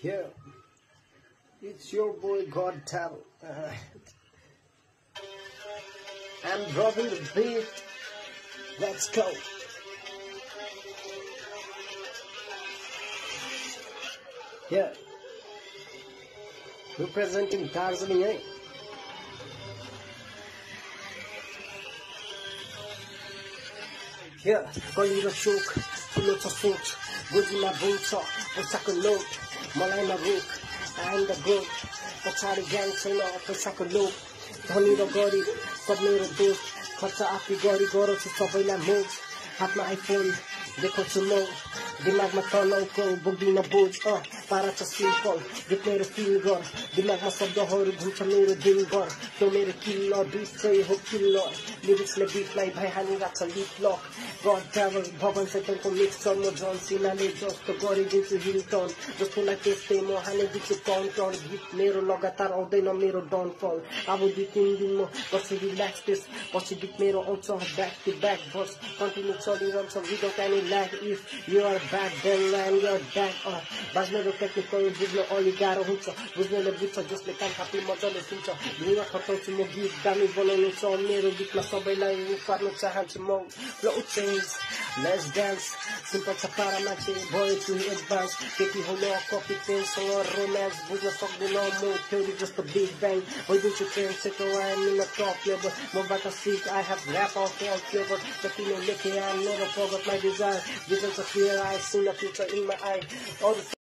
Yeah, it's your boy God Taro. I'm dropping the beat. Let's go. Yeah, representing Darjeeling, eh? Yeah, कलिलो चोक ठुलो छ सोच गोजीमा बोल्छ पैसाको लोभ मलाइमा रोक आइन द गोट पछाडि ज्ञान छैन पैसाको लोभ धनी र गरिब सब मेरो दोष खर्च आफै गरी गराउँछु सबैलाई मोज हातमा आइफोन देखाउँछु म दिमागमा तनाउको बोक्दिन बोझ पारा छ सिम्पल गीत मेरो फिल गर दिमागमा शब्दहरू घुम्छ मेरो दिनभर त्यो मेरो किल्लर बिट चाहिँ हो किल्लर लिरिक्सले बिटलाई भाइ हानिरहेको छ लिप लक गड ड्राइभर भगवान सैतनको मिक्सर म जन सिनाले जस्तो गरिदिन्छु हिल टर्न जस्तोलाई त्यस्तै म हानिदिन्छु काउन्टर गीत मेरो लगातार आउँदैन मेरो डाउनफल अब 2-3 दिन म गर्छु रिल्याक्स टेस्ट पछि गीत मेरो आउँछ back to back verse continue चलिरहन्छ without any lag if you are back then land your back बाज्नेको टेक्निकल बुझ्न अलि गाह्रो हुन्छ बुझ्नेले बुझ्छ जसले कान थापी मजाले सुन्छ भिडमा खटाउँछु म गीत दामी बनाउनु छ मेरो गीतमा सबैलाई पार्न चाहन्छु म flow change let's dance simple छ पारा मान्छे भएछु एडभान्स केटी हो म कपी पेनसँग रोमान्स बुझ्न सक्दैन म थ्योरी जस्तो बिग ब्याङ भइदिन्छु ट्रेन सेटो आइएम इन टप लेभल मबाट सिक I have rap out all flavour जति नै लेखे I never forgot my desire vision छ clear I see the future in my I